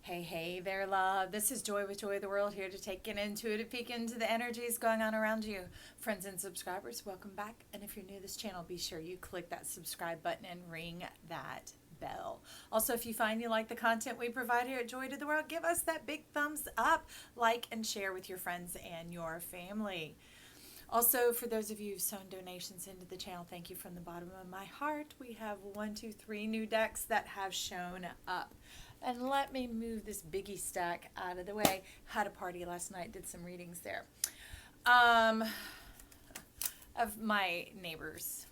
Hey, hey there, love. This is Joy with Joy of the World, here to take an intuitive peek into the energies going on around you. Friends and subscribers, welcome back. And if you're new to this channel, be sure you click that subscribe button and ring that bell. Also, if you find you like the content we provide here at Joy to the World, give us that big thumbs up, like, and share with your friends and your family. Also, for those of you who've sown donations into the channel, thank you from the bottom of my heart. We have 3 new decks that have shown up. And let me move this biggie stack out of the way. Had a party last night, did some readings there. Of my neighbors.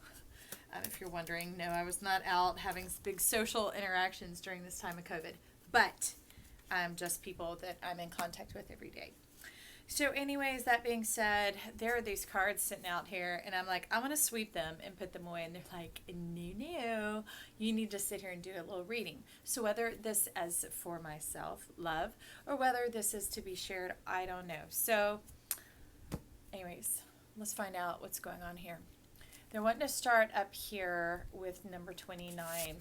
If you're wondering, no, I was not out having big social interactions during this time of COVID. But just people that I'm in contact with every day. So anyways, that being said, there are these cards sitting out here, and I'm like, I want to sweep them and put them away. And they're like, no, you need to sit here and do a little reading. So whether this is for myself, love, or whether this is to be shared, I don't know. So anyways, let's find out what's going on here. They're wanting to start up here with number 29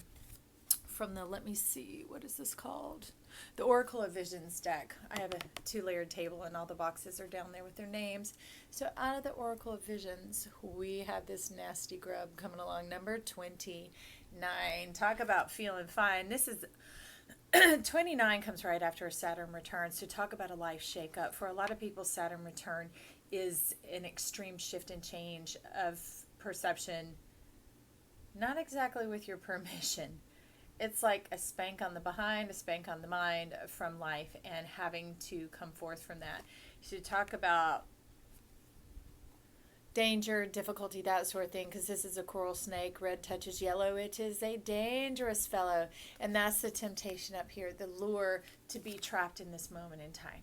from the, let me see, what is this called? The Oracle of Visions deck. I have a 2-layered table and all the boxes are down there with their names. So out of the Oracle of Visions, we have this nasty grub coming along, number 29. Talk about feeling fine. This is 29 comes right after a Saturn return. So talk about a life shakeup. For a lot of people, Saturn return is an extreme shift and change of perception, not exactly with your permission. It's like a spank on the behind, a spank on the mind from life, and having to come forth from that. So talk about danger, difficulty, that sort of thing, because this is a coral snake. Red touches yellow. It is a dangerous fellow, and that's the temptation up here, the lure to be trapped in this moment in time.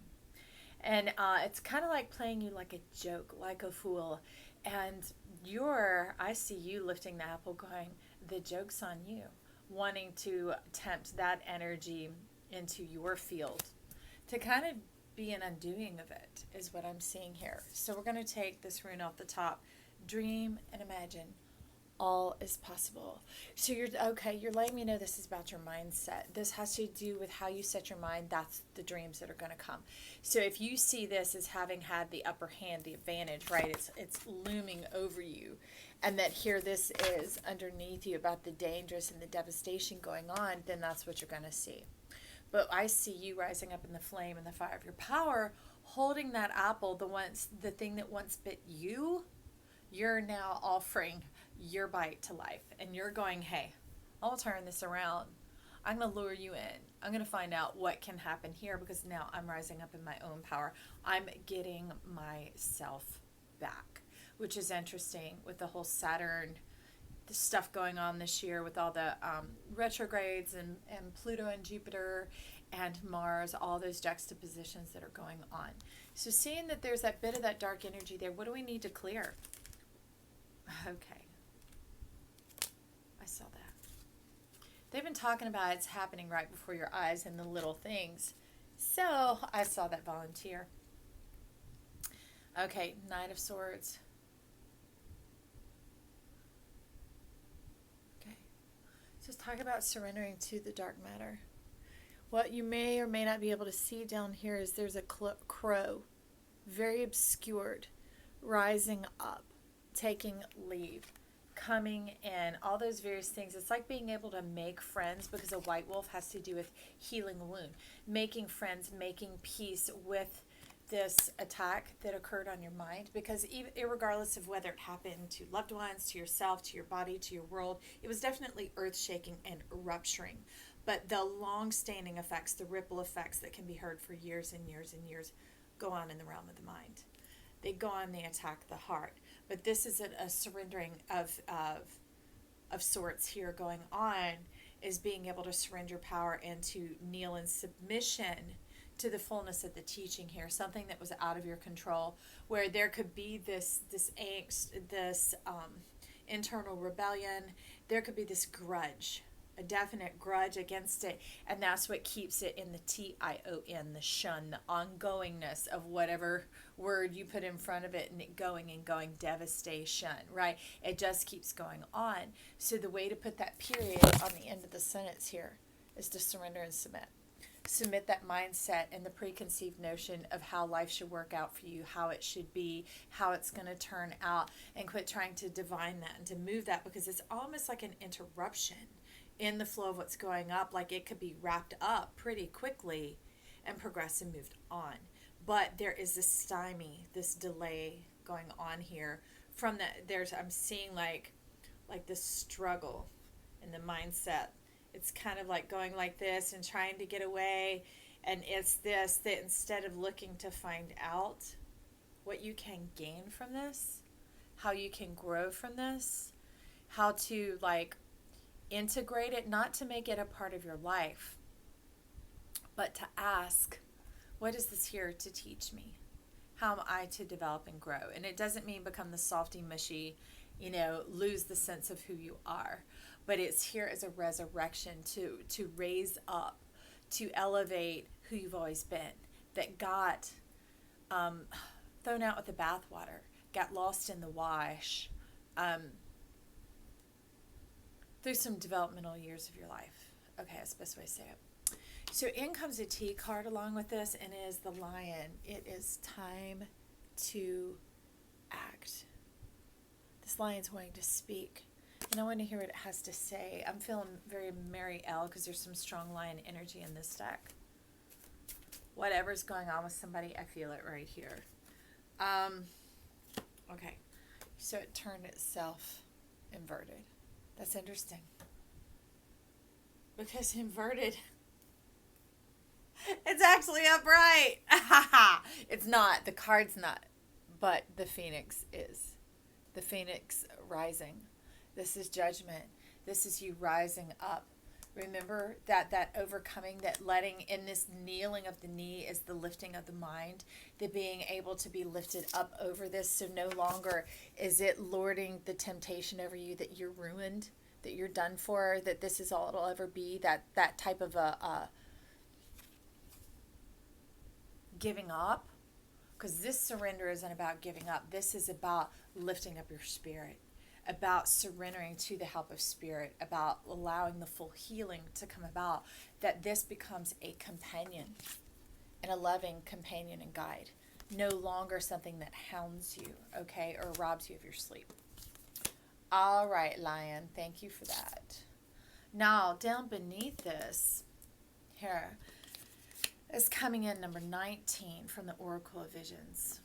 And it's kind of like playing you like a joke, like a fool. And I see you lifting the apple going, the joke's on you. Wanting to tempt that energy into your field to kind of be an undoing of it is what I'm seeing here. So we're going to take this rune off the top. Dream and imagine. All is possible. So you're letting me know this is about your mindset. This has to do with how you set your mind. That's the dreams that are going to come. So if you see this as having had the upper hand, the advantage, right? It's looming over you. And that here this is underneath you about the dangerous and the devastation going on, then that's what you're going to see. But I see you rising up in the flame and the fire of your power, holding that apple, the thing that once bit you, you're now offering your bite to life. And you're going, hey, I'll turn this around. I'm going to lure you in. I'm going to find out what can happen here, because now I'm rising up in my own power. I'm getting myself back, which is interesting with the whole Saturn, the stuff going on this year with all the retrogrades and Pluto and Jupiter and Mars, all those juxtapositions that are going on. So seeing that there's that bit of that dark energy there, what do we need to clear? Okay. I saw that. They've been talking about it's happening right before your eyes and the little things. So I saw that volunteer. Okay, Knight of Swords. Okay. Just talk about surrendering to the dark matter. What you may or may not be able to see down here is there's a crow, very obscured, rising up, taking leave, coming in, all those various things. It's like being able to make friends, because a white wolf has to do with healing a wound, making friends, making peace with this attack that occurred on your mind, because even regardless of whether it happened to loved ones, to yourself, to your body, to your world, it was definitely earth-shaking and rupturing. But the long-standing effects, the ripple effects that can be heard for years and years and years, go on in the realm of the mind. They go on, they attack the heart. But this is a surrendering of sorts here going on, is being able to surrender power and to kneel in submission to the fullness of the teaching here, something that was out of your control, where there could be this angst, this internal rebellion, there could be this grudge, a definite grudge against it, and that's what keeps it in the TION, the shun, the ongoingness of whatever word you put in front of it, and it going and going, devastation, right? It just keeps going on. So the way to put that period on the end of the sentence here is to surrender and submit. submit that mindset and the preconceived notion of how life should work out for you, how it should be, how it's going to turn out, and quit trying to divine that and to move that, because it's almost like an interruption in the flow of what's going up. Like it could be wrapped up pretty quickly and progress and moved on. But there is this stymie, this delay going on here from that. I'm seeing like this struggle in the mindset. It's kind of like going like this and trying to get away. And it's this, that instead of looking to find out what you can gain from this, how you can grow from this, how to like integrate it, not to make it a part of your life, but to ask, what is this here to teach me? How am I to develop and grow? And it doesn't mean become the softy, mushy, lose the sense of who you are. But it's here as a resurrection to raise up, to elevate who you've always been, that got thrown out with the bathwater, got lost in the wash through some developmental years of your life. Okay, that's the best way to say it. So in comes a T card along with this, and it is the Lion. It is time to act. This lion's wanting to speak, and I want to hear what it has to say. I'm feeling very Mary L, because there's some strong lion energy in this deck. Whatever's going on with somebody, I feel it right here. Okay, so it turned itself inverted. That's interesting, because inverted, it's actually upright. It's not. The card's not. But the phoenix is. The phoenix rising. This is judgment. This is you rising up. Remember that overcoming, that letting in, this kneeling of the knee is the lifting of the mind, the being able to be lifted up over this. So no longer is it lording the temptation over you, that you're ruined, that you're done for, that this is all it'll ever be, that type of a giving up. Because this surrender isn't about giving up. This is about lifting up your spirit, about surrendering to the help of spirit, about allowing the full healing to come about, that this becomes a companion and a loving companion and guide, no longer something that hounds you, okay, or robs you of your sleep. All right, Lion, thank you for that. Now, down beneath this, here, is coming in number 19 from the Oracle of Visions.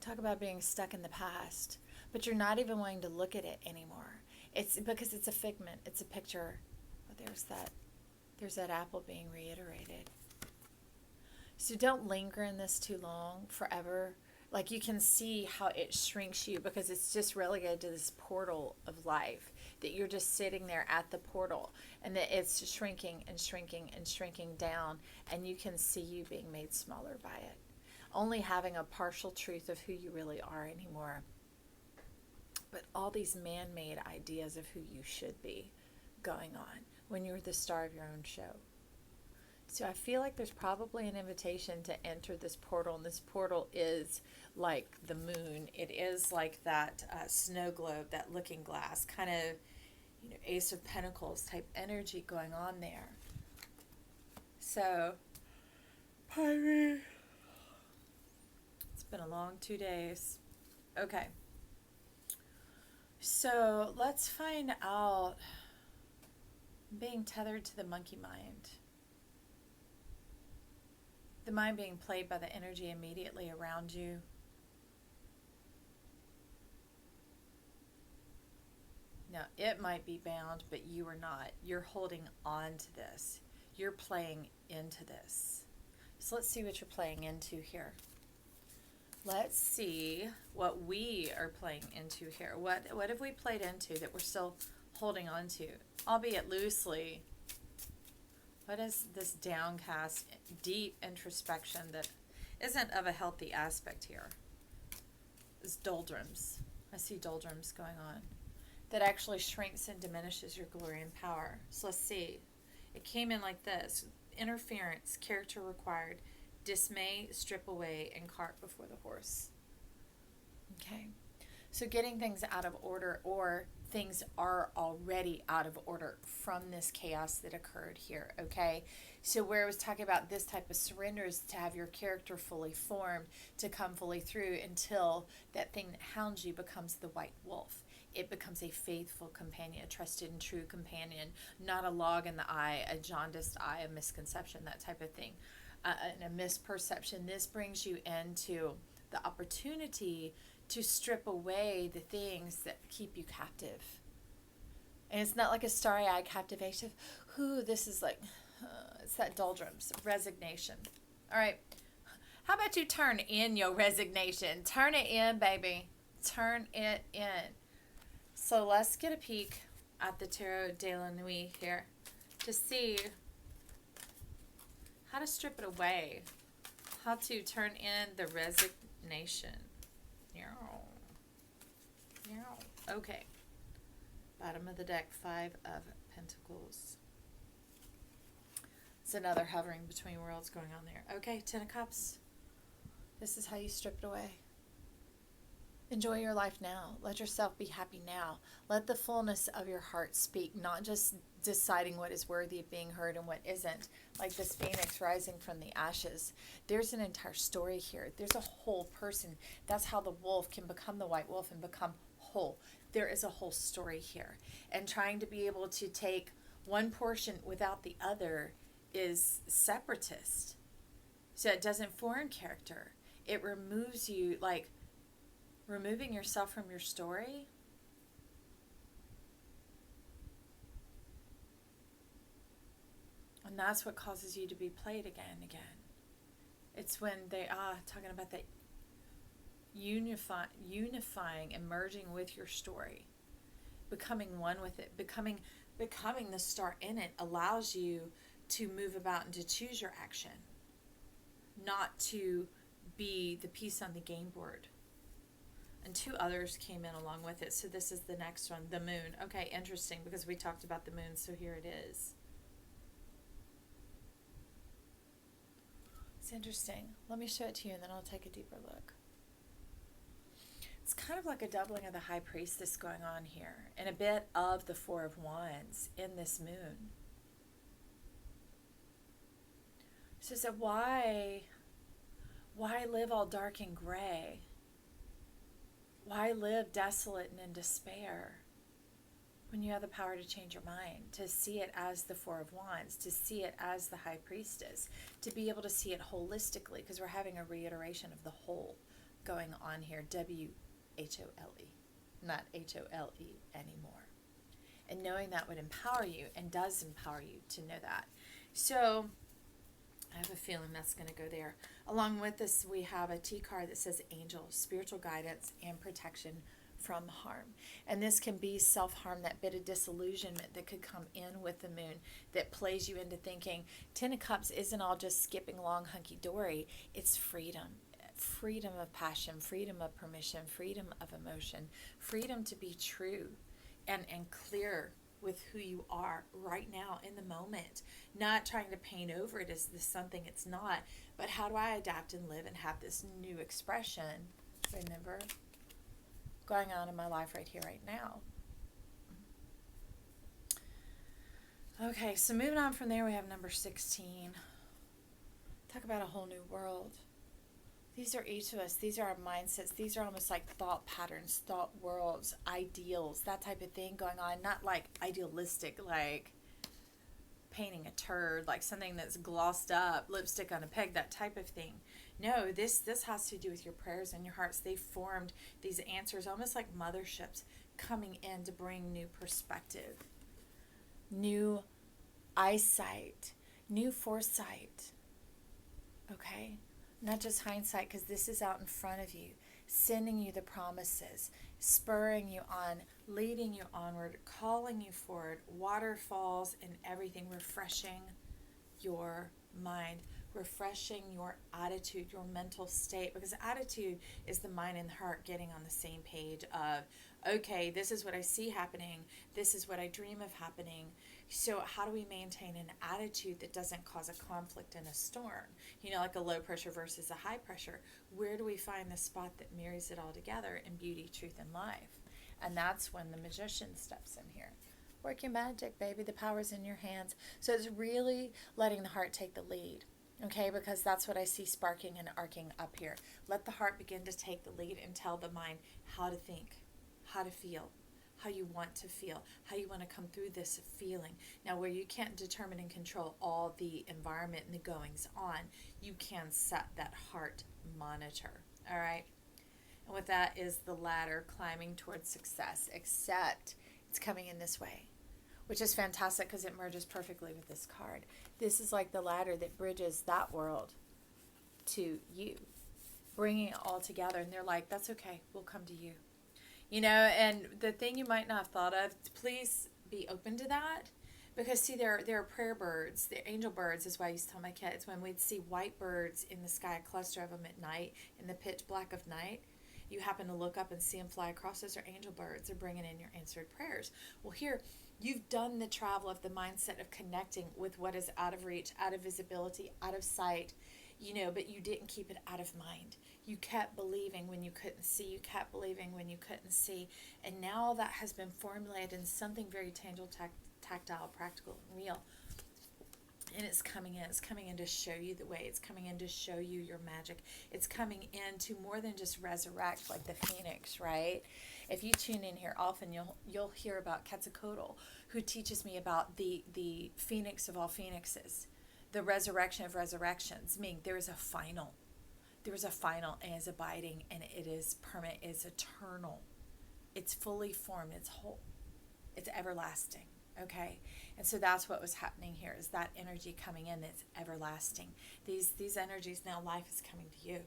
Talk about being stuck in the past, but you're not even wanting to look at it anymore. It's because it's a figment, it's a picture. Oh, there's that apple being reiterated. So don't linger in this too long, forever. Like, you can see how it shrinks you, because it's just relegated to this portal of life, that you're just sitting there at the portal, and that it's shrinking and shrinking and shrinking down, and you can see you being made smaller by it. Only having a partial truth of who you really are anymore. But all these man-made ideas of who you should be going on when you're the star of your own show. So I feel like there's probably an invitation to enter this portal, and this portal is like the moon. It is like that snow globe, that looking glass, kind of, Ace of Pentacles type energy going on there. So, pardon me. It's been a long 2 days. Okay. So let's find out, being tethered to the monkey mind. The mind being played by the energy immediately around you. Now, it might be bound, but you are not. You're holding on to this. You're playing into this. So let's see what you're playing into here. Let's see what we are playing into here. What have we played into that we're still holding on to, albeit loosely? What is this downcast, deep introspection that isn't of a healthy aspect here? It's doldrums. I see doldrums going on. That actually shrinks and diminishes your glory and power. So let's see. It came in like this. Interference, character required. Dismay, strip away, and cart before the horse. Okay. So getting things out of order, or things are already out of order from this chaos that occurred here, okay? So where I was talking about this type of surrender is to have your character fully formed, to come fully through until that thing that hounds you becomes the white wolf. It becomes a faithful companion, a trusted and true companion, not a log in the eye, a jaundiced eye, a misconception, that type of thing, and a misperception. This brings you into the opportunity to strip away the things that keep you captive. And it's not like a starry-eyed captivation. Ooh, this is like, it's that doldrums, resignation. All right. How about you turn in your resignation? Turn it in, baby. Turn it in. So let's get a peek at the Tarot de la Nuit here to see how to strip it away, how to turn in the resignation. Okay. Bottom of the deck, 5 of Pentacles. It's another hovering between worlds going on there. Okay, 10 of Cups. This is how you strip it away. Enjoy your life now. Let yourself be happy now. Let the fullness of your heart speak, not just deciding what is worthy of being heard and what isn't. Like this phoenix rising from the ashes. There's an entire story here. There's a whole person. That's how the wolf can become the white wolf and become whole. There is a whole story here. And trying to be able to take one portion without the other is separatist. So it doesn't form character. It removes you, like removing yourself from your story. And that's what causes you to be played again and again. It's when they are talking about that unifying and merging with your story, becoming one with it, becoming the star in it allows you to move about and to choose your action, not to be the piece on the game board. And 2 others came in along with it. So this is the next one, the moon. Okay, interesting, because we talked about the moon, so here it is. It's interesting. Let me show it to you, and then I'll take a deeper look. It's kind of like a doubling of the High Priestess going on here, and a bit of the 4 of Wands in this moon. So why live all dark and gray? Why live desolate and in despair when you have the power to change your mind, to see it as the 4 of Wands, to see it as the High Priestess, to be able to see it holistically, because we're having a reiteration of the whole going on here, W-H-O-L-E, not H-O-L-E anymore. And knowing that would empower you, and does empower you to know that. So I have a feeling that's going to go there. Along with this, we have a T card that says angel, spiritual guidance, and protection from harm. And this can be self-harm, that bit of disillusionment that could come in with the moon that plays you into thinking 10 of Cups isn't all just skipping along hunky-dory. It's freedom. Freedom of passion, freedom of permission, freedom of emotion, freedom to be true and clear with who you are right now in the moment, not trying to paint over it as this something it's not, but how do I adapt and live and have this new expression, remember, going on in my life right here, right now. Okay, so moving on from there, we have number 16. Talk about a whole new world. These are each of us. These are our mindsets. These are almost like thought patterns, thought worlds, ideals, that type of thing going on. Not like idealistic, like painting a turd, like something that's glossed up, lipstick on a peg, that type of thing. No, this has to do with your prayers and your hearts. They formed these answers almost like motherships coming in to bring new perspective, new eyesight, new foresight. Okay? Not just hindsight, because this is out in front of you, sending you the promises, spurring you on, leading you onward, calling you forward, waterfalls and everything, refreshing your mind, refreshing your attitude, your mental state, because attitude is the mind and the heart getting on the same page of, okay, this is what I see happening, this is what I dream of happening, So how do we maintain an attitude that doesn't cause a conflict in a storm? Like a low pressure versus a high pressure. Where do we find the spot that marries it all together in beauty, truth, and life? And that's when the magician steps in here. Work your magic, baby. The power's in your hands. So it's really letting the heart take the lead. Okay, because that's what I see sparking and arcing up here. Let the heart begin to take the lead and tell the mind how to think, how to feel, how you want to feel, how you want to come through this feeling. Now, where you can't determine and control all the environment and the goings on, you can set that heart monitor. All right? And with that is the ladder climbing towards success, except it's coming in this way, which is fantastic because it merges perfectly with this card. This is like the ladder that bridges that world to you, bringing it all together. And they're like, that's okay. We'll come to you. And the thing you might not have thought of, please be open to that. Because, see, there are prayer birds. The angel birds is what I used to tell my kids. When we'd see white birds in the sky, a cluster of them at night, in the pitch black of night, you happen to look up and see them fly across. Those are angel birds. They're bringing in your answered prayers. Well, here, you've done the travel of the mindset of connecting with what is out of reach, out of visibility, out of sight, but you didn't keep it out of mind. You kept believing when you couldn't see. You kept believing when you couldn't see. And now that has been formulated in something very tangible, tactile, practical, and real. And it's coming in. It's coming in to show you the way. It's coming in to show you your magic. It's coming in to more than just resurrect like the phoenix, right? If you tune in here often, you'll hear about Quetzalcoatl, who teaches me about the phoenix of all phoenixes, the resurrection of resurrections, meaning there is a final. There is a final, and it's abiding, and it is permanent, it's eternal. It's fully formed, it's whole, it's everlasting, okay? And so that's what was happening here, is that energy coming in that's everlasting. These energies, now life is coming to you.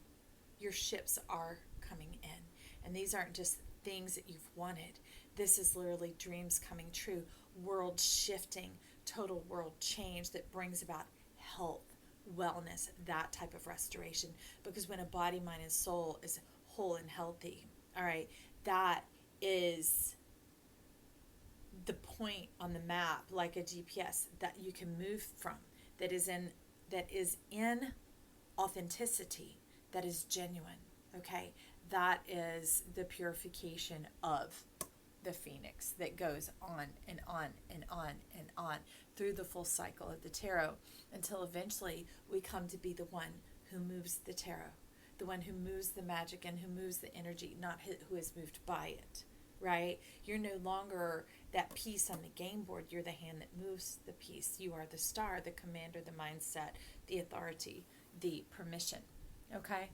Your ships are coming in. And these aren't just things that you've wanted. This is literally dreams coming true, world shifting, total world change that brings about health, wellness, that type of restoration. Because when a body, mind, and soul is whole and healthy, all right, that is the point on the map, like a GPS, that you can move from, that is in authenticity, that is genuine. Okay, that is the purification of the phoenix that goes on and on and on and on through the full cycle of the tarot, until eventually we come to be the one who moves the tarot, the one who moves the magic and who moves the energy, not who is moved by it, right? You're no longer that piece on the game board. You're the hand that moves the piece. You are the star, the commander, the mindset, the authority, the permission, okay?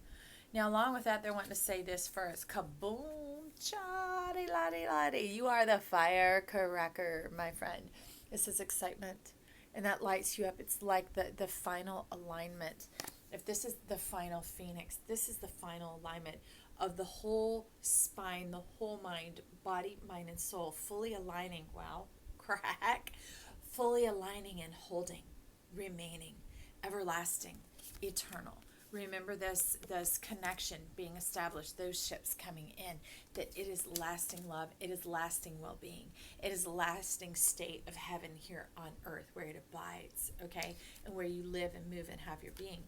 Now, along with that, they're wanting to say this first. Kaboom, chadi ladi ladi. You are the firecracker, my friend. This is excitement, and that lights you up. It's like the final alignment. If this is the final phoenix, this is the final alignment of the whole spine, the whole mind, body, mind, and soul, fully aligning. Wow, crack. Fully aligning and holding, remaining, everlasting, eternal. Remember this connection being established, those ships coming in, that it is lasting love, it is lasting well-being, it is a lasting state of heaven here on earth where it abides, okay, and where you live and move and have your being.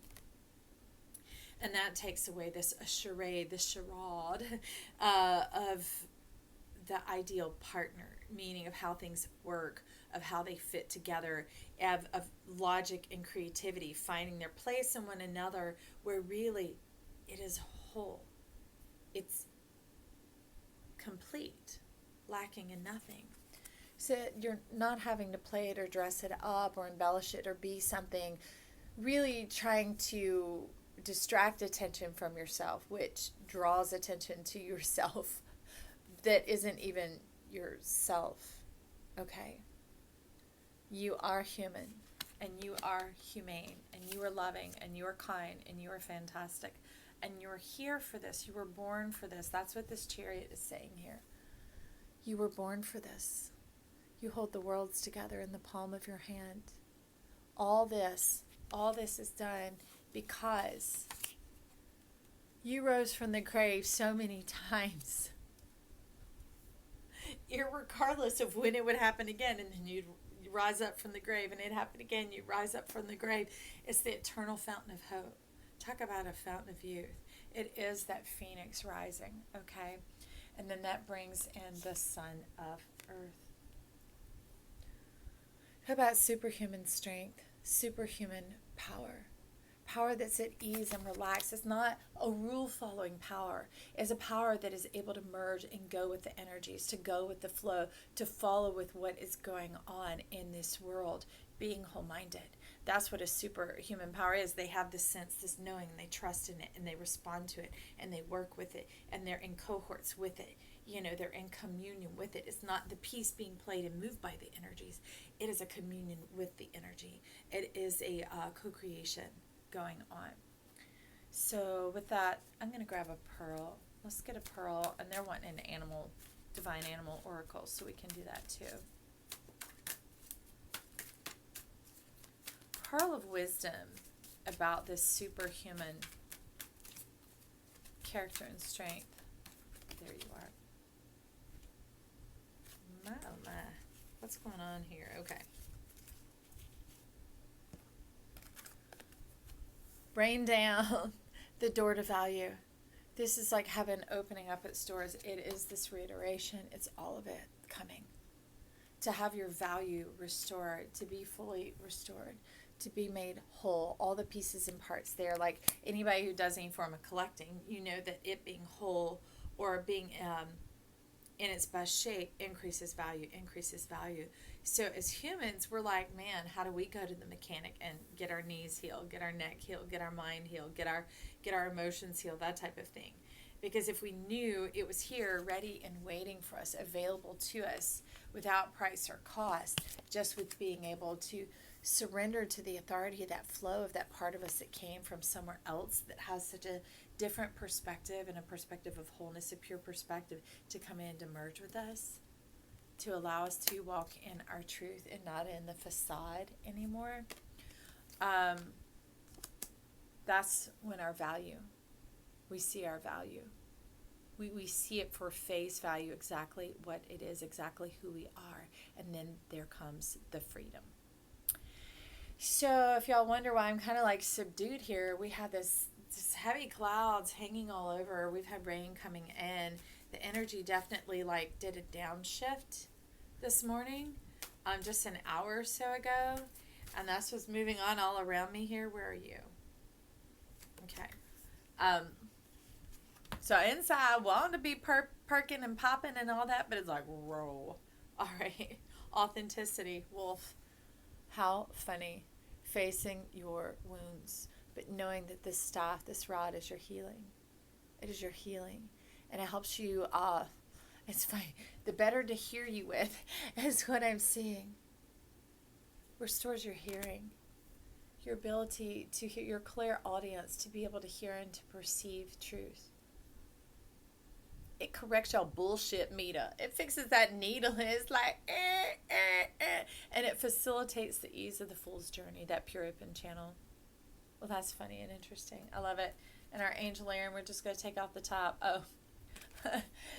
And that takes away this charade, this charade of the ideal partner, meaning of how things work, of how they fit together, of logic and creativity, finding their place in one another, where really it is whole. It's complete, lacking in nothing. So you're not having to play it or dress it up or embellish it or be something, really trying to distract attention from yourself, which draws attention to yourself that isn't even yourself, okay? You are human, and you are humane, and you are loving, and you are kind, and you are fantastic, and you're here for this. You were born for this. That's what this chariot is saying here. You were born for this. You hold the worlds together in the palm of your hand. All this is done because you rose from the grave so many times, irregardless of when it would happen again, and then you'd rise up from the grave, and it happened again, you rise up from the grave. It's the eternal fountain of hope. Talk about a fountain of youth. It is that phoenix rising, okay? And then that brings in the son of earth. How about superhuman strength, superhuman power? Power that's at ease and relaxed. It's not a rule-following power. It's a power that is able to merge and go with the energies, to go with the flow, to follow with what is going on in this world, being whole-minded. That's what a superhuman power is. They have this sense, this knowing, and they trust in it, and they respond to it, and they work with it, and they're in cohorts with it. You know, they're in communion with it. It's not the piece being played and moved by the energies. It is a communion with the energy. It is a co-creation going on. So with that, I'm going to grab a pearl. Let's get a pearl, and they're wanting an animal, divine animal oracle, so we can do that too. Pearl of wisdom about this superhuman character and strength. There you are. My, oh my. What's going on here? Okay. Rain down the door to value. This is like heaven opening up its doors. It is this reiteration. It's all of it coming. To have your value restored, to be fully restored, to be made whole. All the pieces and parts there. Like anybody who does any form of collecting, you know that it being whole or being in its best shape increases value. So as humans, we're like, man, how do we go to the mechanic and get our knees healed, get our neck healed, get our mind healed, get our emotions healed, that type of thing? Because if we knew it was here, ready and waiting for us, available to us without price or cost, just with being able to surrender to the authority of that flow of that part of us that came from somewhere else that has such a different perspective and a perspective of wholeness, a pure perspective, to come in to merge with us, to allow us to walk in our truth and not in the facade anymore. That's when our value, we see our value. We see it for face value, exactly what it is, exactly who we are. And then there comes the freedom. So if y'all wonder why I'm kind of like subdued here, we have this heavy clouds hanging all over. We've had rain coming in. The energy definitely like did a downshift this morning, just an hour or so ago. And that's what's moving on all around me here. Where are you? Okay. So inside, wanting to be perking and popping and all that, but it's like, roll. All right. Authenticity, wolf. How funny. Facing your wounds, but knowing that this staff, this rod is your healing. It is your healing. And it helps you, it's funny, the better to hear you with is what I'm seeing. Restores your hearing, your ability to hear, your clairaudience, to be able to hear and to perceive truth. It corrects your bullshit meter. It fixes that needle and it's like, and it facilitates the ease of the fool's journey, that pure open channel. Well, that's funny and interesting. I love it. And our angel air, and we're just going to take off the top. Oh,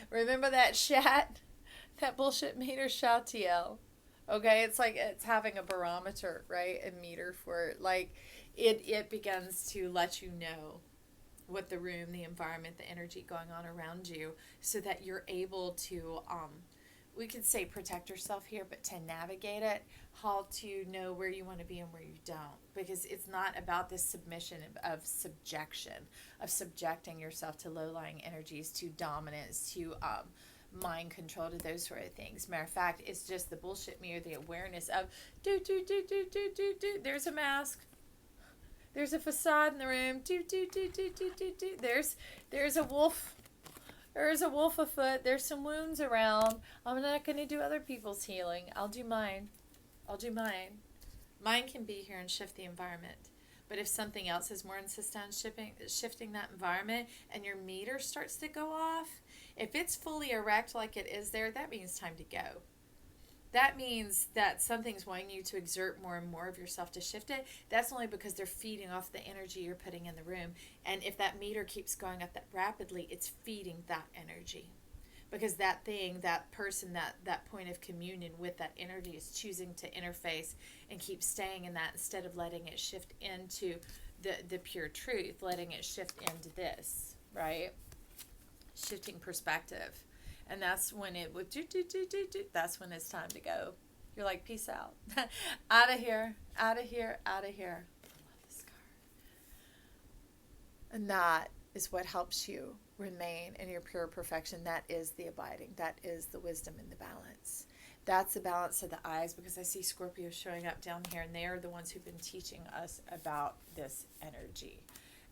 remember that shat? That bullshit meter Shatiel. Okay, it's like it's having a barometer, right? A meter for it. Like it begins to let you know what the room, the environment, the energy going on around you, so that you're able to, we could say protect yourself here, but to navigate it, how to know where you want to be and where you don't. Because it's not about this submission of subjection, of subjecting yourself to low-lying energies, to dominance, to mind control, to those sort of things. Matter of fact, it's just the bullshit mirror, the awareness of do. There's a mask. There's a facade in the room. Do. There's a wolf. There's a wolf afoot. There's some wounds around. I'm not going to do other people's healing. I'll do mine. Mine can be here and shift the environment. But if something else is more insistent on shifting that environment, and your meter starts to go off, if it's fully erect like it is there, that means time to go. That means that something's wanting you to exert more and more of yourself to shift it. That's only because they're feeding off the energy you're putting in the room. And if that meter keeps going up that rapidly, it's feeding that energy. because that thing, that person, that point of communion with that energy is choosing to interface and keep staying in that instead of letting it shift into the pure truth, letting it shift into this, right? Shifting perspective. And that's when it would that's when it's time to go. You're like, peace out. Out of here, out of here, out of here. I love this car. And that is what helps you remain in your pure perfection. That is the abiding. That is the wisdom and the balance. That's the balance of the eyes, because I see Scorpio showing up down here, and they are the ones who've been teaching us about this energy,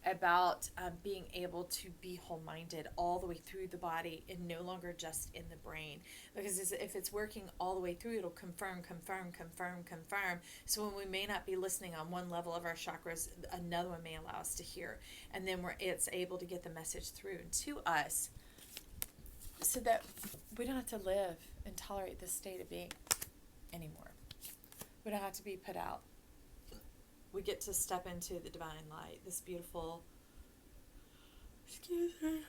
about being able to be whole-minded all the way through the body and no longer just in the brain. Because if it's working all the way through, it'll confirm. So when we may not be listening on one level of our chakras, another one may allow us to hear. And then it's able to get the message through to us, so that we don't have to live and tolerate this state of being anymore. We don't have to be put out. We get to step into the divine light, this beautiful, excuse me,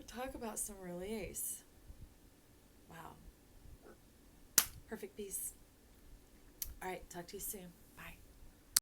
talk about some release. Wow. Perfect peace. All right, talk to you soon.